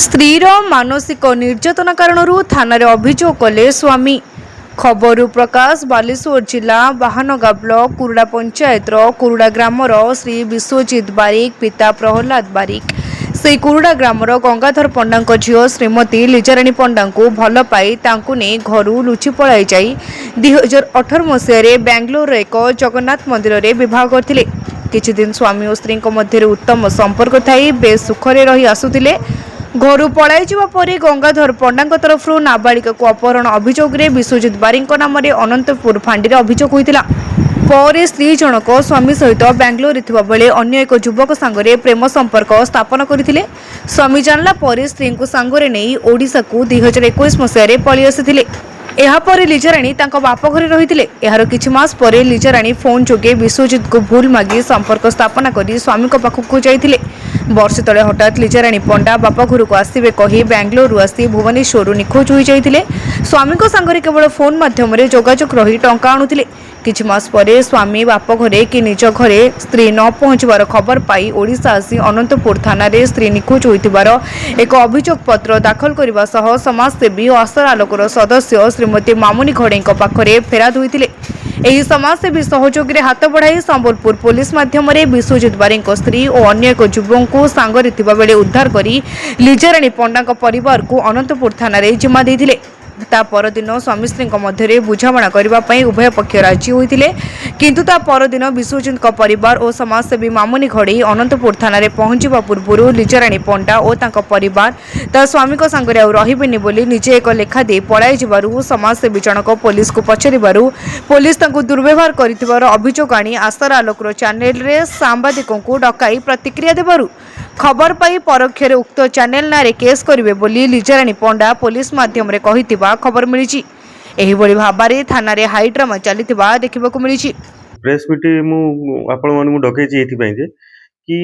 ସ୍ତ୍ରୀର ମାନସିକ ନିର୍ଯାତନା କାରଣରୁ ଥାନାରେ ଅଭିଯୋଗ କଲେ ସ୍ୱାମୀ। ଖବରରୁ ପ୍ରକାଶ, ବାଲେଶ୍ୱର ଜିଲ୍ଲା ବାହାନଗା ବ୍ଲକ କୁରୁଡା ପଞ୍ଚାୟତର କୁରୁଡା ଗ୍ରାମର ଶ୍ରୀ ବିଶ୍ୱଜିତ ବାରିକ ପିତା ପ୍ରହ୍ଲାଦ ବାରିକ ସେହି କୁରୁଡା ଗ୍ରାମର ଗଙ୍ଗାଧର ପଣ୍ଡାଙ୍କ ଝିଅ ଶ୍ରୀମତୀ ଲିଜାରାଣୀ ପଣ୍ଡାଙ୍କୁ ଭଲ ପାଇ ତାଙ୍କୁ ନେଇ ଘରୁ ଲୁଚି ପଳାଇ ଯାଇ 2018 ମସିହାରେ ବାଙ୍ଗାଲୋରର ଏକ ଜଗନ୍ନାଥ ମନ୍ଦିରରେ ବିବାହ କରିଥିଲେ। କିଛି ଦିନ ସ୍ୱାମୀ ଓ ସ୍ତ୍ରୀଙ୍କ ମଧ୍ୟରେ ଉତ୍ତମ ସମ୍ପର୍କ ଥାଇ ବେଶ ସୁଖରେ ରହି ଆସୁଥିଲେ। ଘରୁ ପଳାଇ ଯିବା ପରେ ଗଙ୍ଗାଧର ପଣ୍ଡାଙ୍କ ତରଫରୁ ନାବାଳିକାକୁ ଅପହରଣ ଅଭିଯୋଗରେ ବିଶ୍ୱଜିତ ବାରିକଙ୍କ ନାମରେ ଅନନ୍ତପୁର ଫାଣ୍ଡିରେ ଅଭିଯୋଗ ହୋଇଥିଲା। ପରେ ସ୍ତ୍ରୀ ଜଣକ ସ୍ୱାମୀ ସହିତ ବାଙ୍ଗାଲୋରରେ ଥିବାବେଳେ ଅନ୍ୟ ଏକ ଯୁବକ ସାଙ୍ଗରେ ପ୍ରେମ ସମ୍ପର୍କ ସ୍ଥାପନ କରିଥିଲେ। ସ୍ୱାମୀ ଜାଣିଲା ପରେ ସ୍ତ୍ରୀଙ୍କୁ ସାଙ୍ଗରେ ନେଇ ଓଡ଼ିଶାକୁ 2021 ମସିହାରେ ପଳାଇ ଆସିଥିଲେ। ଏହାପରେ ଲିଜାରାଣୀ ତାଙ୍କ ବାପ ଘରେ ରହିଥିଲେ। ଏହାର କିଛି ମାସ ପରେ ଲିଜାରାଣୀ ଫୋନ୍ ଯୋଗେ ବିଶ୍ୱଜିତଙ୍କୁ ଭୁଲ ମାଗି ସମ୍ପର୍କ ସ୍ଥାପନ କରି ସ୍ୱାମୀଙ୍କ ପାଖକୁ ଯାଇଥିଲେ। ବର୍ଷେ ତଳେ ହଠାତ୍ ଲିଜାରାଣୀ ପଣ୍ଡା ବାପ ଘରକୁ ଆସିବେ କହି ବାଙ୍ଗାଲୋରରୁ ଆସି ଭୁବନେଶ୍ୱରରୁ ନିଖୋଜ ହୋଇଯାଇଥିଲେ। ସ୍ୱାମୀଙ୍କ ସାଙ୍ଗରେ କେବଳ ଫୋନ୍ ମାଧ୍ୟମରେ ଯୋଗାଯୋଗ ରହି ଟଙ୍କା ଆଣୁଥିଲେ। କିଛି ମାସ ପରେ ସ୍ୱାମୀ ବାପ ଘରେ କି ନିଜ ଘରେ ସ୍ତ୍ରୀ ନ ପହଞ୍ଚିବାର ଖବର ପାଇ ଓଡ଼ିଶା ଆସି ଅନନ୍ତପୁର ଥାନାରେ ସ୍ତ୍ରୀ ନିଖୋଜ ହୋଇଥିବାର ଏକ ଅଭିଯୋଗ ପତ୍ର ଦାଖଲ କରିବା ସହ ସମାଜସେବୀ ଓ ଆଶାର ଆଲୋକର ସଦସ୍ୟ ଶ୍ରୀମତୀ ମାମୁନି ଘଡ଼େଇଙ୍କ ପାଖରେ ଫେରାଦ ହୋଇଥିଲେ। ଏହି ସମାଜସେବୀ ସହଯୋଗରେ ହାତ ବଢ଼ାଇ ସମ୍ବଲପୁର ପୋଲିସ ମାଧ୍ୟମରେ ବିଶ୍ୱଜିତ ବାରିକଙ୍କ ସ୍ତ୍ରୀ ଓ ଅନ୍ୟ ଏକ ଯୁବକଙ୍କୁ ସାଙ୍ଗରେ ଥିବାବେଳେ ଉଦ୍ଧାର କରି ଲିଜାରାଣୀ ପଣ୍ଡାଙ୍କ ପରିବାରକୁ ଅନନ୍ତପୁର ଥାନାରେ ଜିମା ଦେଇଥିଲେ। ତା ପରଦିନ ସ୍ୱାମୀ ସ୍ତ୍ରୀଙ୍କ ମଧ୍ୟରେ ବୁଝାମଣା କରିବା ପାଇଁ ଉଭୟ ପକ୍ଷ ରାଜି ହୋଇଥିଲେ। କିନ୍ତୁ ତା ପରଦିନ ବିଶ୍ୱଜିତଙ୍କ ପରିବାର ଓ ସମାଜସେବୀ ମାମୁନି ଘଡ଼େଇ ଅନନ୍ତପୁର ଥାନାରେ ପହଞ୍ଚିବା ପୂର୍ବରୁ ଲିଜାରାଣୀ ପଣ୍ଡା ଓ ତାଙ୍କ ପରିବାର ତା ସ୍ୱାମୀଙ୍କ ସାଙ୍ଗରେ ଆଉ ରହିବେନି ବୋଲି ନିଜେ ଏକ ଲେଖା ଦେଇ ପଳାଇ ଯିବାରୁ ସମାଜସେବୀ ଜଣକ ପୋଲିସକୁ ପଚାରିବାରୁ ପୋଲିସ ତାଙ୍କୁ ଦୁର୍ବ୍ୟବହାର କରିଥିବାର ଅଭିଯୋଗ ଆଣି ଆଶାର ଆଲୋକର ଚ୍ୟାନେଲରେ ସାମ୍ବାଦିକଙ୍କୁ ଡକାଇ ପ୍ରତିକ୍ରିୟା ଦେବାରୁ ଖବର ପାଇ ପରୋକ୍ଷରେ ଉକ୍ତ ଚ୍ୟାନେଲ ନାଁରେ କେସ୍ କରିବେ ବୋଲି ଲିଜାରାଣୀ ପଣ୍ଡା ପୋଲିସ ମାଧ୍ୟମରେ କହିଥିବା ଖବର ମିଳିଛି। ଏହିଭଳି ଭାବରେ ଥାନାରେ ହାଇଡ୍ରାମା ଚାଲିଥିବା ଦେଖିବାକୁ ମିଳିଛି। ପ୍ରେସ୍ ମିଟ୍ ମୁଁ ଆପଣମାନଙ୍କୁ ଡକେଇଛି ଏଇଥିପାଇଁ ଯେ କି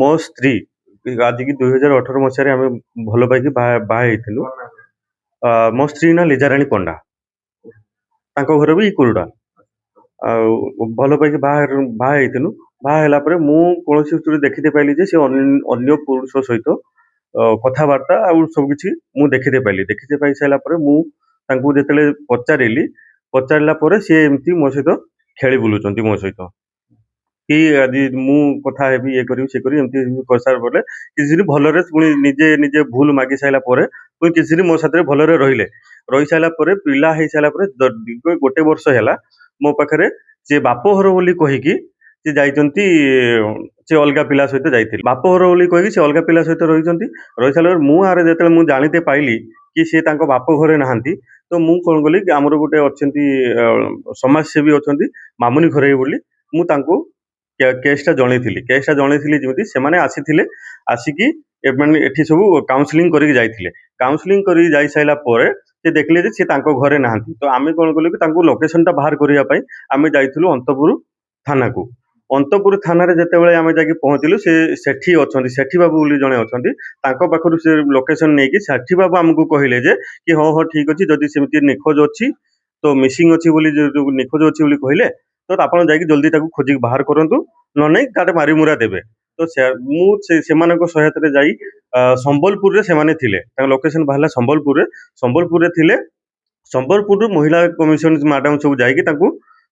ମୋ ସ୍ତ୍ରୀ ଆଜିକି 2018 ମସିହାରେ ଆମେ ଭଲ ପାଇକି ବାହା ହେଇଥିଲୁ। ମୋ ସ୍ତ୍ରୀ ନା ଲିଜାରାଣୀ ପଣ୍ଡା, ତାଙ୍କ ଘର ବି କୁରୁଡା। ଆଉ ଭଲ ପାଇକି ବାହା ହେଇଥିଲୁ। ବାହା ହେଲା ପରେ ମୁଁ କୌଣସି ସ୍ଥିତିରେ ଦେଖିତେ ପାଇଲି ଯେ ସେ ଅନ୍ୟ ପୁରୁଷ ସହିତ କଥାବାର୍ତ୍ତା ଆଉ ସବୁକିଛି ମୁଁ ଦେଖିତେ ପାଇ ସାରିଲା ପରେ ମୁଁ ତାଙ୍କୁ ଯେତେବେଳେ ପଚାରିଲା ପରେ ସିଏ ଏମିତି ମୋ ସହିତ ଖେଳି ବୁଲୁଛନ୍ତି। ମୋ ସହିତ କି ଆଜି ମୁଁ କଥା ହେବି, ଇଏ କରିବି, ସେ କରିବି, ଏମିତି କରିସାରିଲା ପରେ କିଛି ଦିନ ଭଲରେ ପୁଣି ନିଜେ ଭୁଲ ମାଗି ସାରିଲା ପରେ ପୁଣି କିଛି ଦିନ ମୋ ସାଥିରେ ଭଲରେ ରହି ସାରିଲା ପରେ ପିଲା ହେଇସାରିଲା ପରେ ଗୋଟେ ବର୍ଷ ହେଲା ମୋ ପାଖରେ ସେ ବାପ ଘର ବୋଲି କହିକି ସେ ଯାଇଛନ୍ତି। ସେ ଅଲଗା ପିଲା ସହିତ ଯାଇଥିଲେ। ବାପ ଘର ବୋଲି କହିକି ସେ ଅଲଗା ପିଲା ସହିତ ରହିଛନ୍ତି। ରହିସାରିଲା ପରେ ମୁଁ ଆରେ ଯେତେବେଳେ ମୁଁ ଜାଣିତେ ପାଇଲି କି ସେ ତାଙ୍କ ବାପ ଘରେ ନାହାନ୍ତି, ତ ମୁଁ କଣ କଲି, ଆମର ଗୋଟେ ଅଛନ୍ତି ସମାଜସେବୀ ଅଛନ୍ତି ମାମୁନି ଘରେଇ ବୋଲି, ମୁଁ ତାଙ୍କୁ କେସ୍ଟା ଜଣେଇଥିଲି। ଯେମିତି ସେମାନେ ଆସିକି ଏମାନେ ଏଠି ସବୁ କାଉନସିଲିଂ କରିକି ଯାଇଥିଲେ। କାଉନସିଲିଂ କରିକି ଯାଇ ସାରିଲା ପରେ ସେ ଦେଖିଲେ ଯେ ସେ ତାଙ୍କ ଘରେ ନାହାନ୍ତି। ତ ଆମେ କଣ କଲୁ କି ତାଙ୍କୁ ଲୋକେସନଟା ବାହାର କରିବା ପାଇଁ ଆମେ ଯାଇଥିଲୁ ଅନ୍ତପୁର ଥାନାକୁ। ଅନ୍ତପୁର ଥାନାରେ ଯେତେବେଳେ ଆମେ ଯାଇକି ପହଞ୍ଚିଲୁ, ସେ ସେଠି ଅଛନ୍ତି, ସେଠି ବାବୁ ବୋଲି ଜଣେ ଅଛନ୍ତି। ତାଙ୍କ ପାଖରୁ ସେ ଲୋକେସନ ନେଇକି ସେଠି ବାବୁ ଆମକୁ କହିଲେ ଯେ କି ହଁ ଠିକ ଅଛି, ଯଦି ସେମିତି ନିଖୋଜ ଅଛି ତ ମିସିଂ ଅଛି ବୋଲି, ନିଖୋଜ ଅଛି ବୋଲି କହିଲେ ତ ଆପଣ ଯାଇକି ଜଲ୍ଦି ତାକୁ ଖୋଜିକି ବାହାର କରନ୍ତୁ, ନହେଲେ ନାହିଁ ତାର ମାରିମୁରା ଦେବେ। ତ ମୁଁ ସେମାନଙ୍କ ସହାୟତାରେ ଯାଇ ସମ୍ବଲପୁରରେ ସେମାନେ ଥିଲେ। ତାଙ୍କ ଲୋକେସନ ବାହାରିଲା ସମ୍ବଲପୁରରେ ଥିଲେ। ସମ୍ବଲପୁରରୁ ମହିଳା କମିଶନ ମ୍ୟାଡାମ ସବୁ ଯାଇକି ତାଙ୍କୁ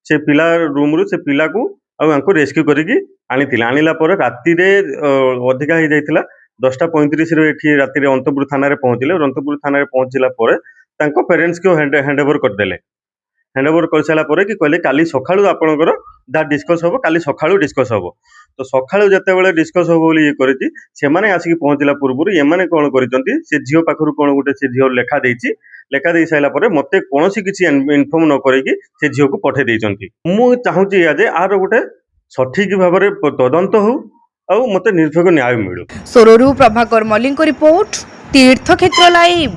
ସେ ପିଲା ରୁମରୁ ସେ ପିଲାକୁ ଆଉ ତାଙ୍କୁ ରେସ୍କ୍ୟୁ କରିକି ଆଣିଥିଲେ। ଆଣିଲା ପରେ ରାତିରେ ଅଧିକା ହେଇଯାଇଥିଲା, 10:35ରେ ଏଠି ରାତିରେ ଅନ୍ତପୁର ଥାନାରେ ପହଞ୍ଚିଲେ। ଅନ୍ତପୁର ଥାନାରେ ପହଞ୍ଚିଲା ପରେ ତାଙ୍କ ପ୍ୟାରେଣ୍ଟସକୁ ହ୍ୟାଣ୍ଡ ଓଭର କରିଦେଲେ। ହ୍ୟାଣ୍ଡ ଓଭର କରିସାରିଲା ପରେ କି କହିଲେ କାଲି ସକାଳୁ ଆପଣଙ୍କର ଯାହା ଡିସ୍କସ୍ ହବ, କାଲି ସକାଳୁ ଡିସ୍କସ୍ ହବ। ତ ସକାଳୁ ଯେତେବେଳେ ଡିସ୍କସ୍ ହବ ବୋଲି ଇଏ କରିଛି, ସେମାନେ ଆସିକି ପହଞ୍ଚିଲା ପୂର୍ବରୁ ଏମାନେ କଣ କରିଛନ୍ତି, ସେ ଝିଅ ପାଖରୁ କଣ ଗୋଟେ ସେ ଝିଅ ଲେଖା ଦେଇ ସାରିଲା ପରେ ମତେ କୌଣସି କିଛି ଇନଫର୍ମ ନ କରିକି ସେ ଝିଅକୁ ପଠେଇ ଦେଇଛନ୍ତି। ମୁଁ ଚାହୁଁଛି ଏଇଆ ଯେ ଆର ଗୋଟେ ସଠିକ ଭାବରେ ତଦନ୍ତ ହଉ ଆଉ ମତେ ନିର୍ଭୟ ନ୍ୟାୟ ମିଳୁ। ସୋରରୁ ପ୍ରଭାକର ମଲ୍ଲିକଙ୍କ ରିପୋର୍ଟ, ତୀର୍ଥକ୍ଷେତ୍ର ଲାଇଭ୍।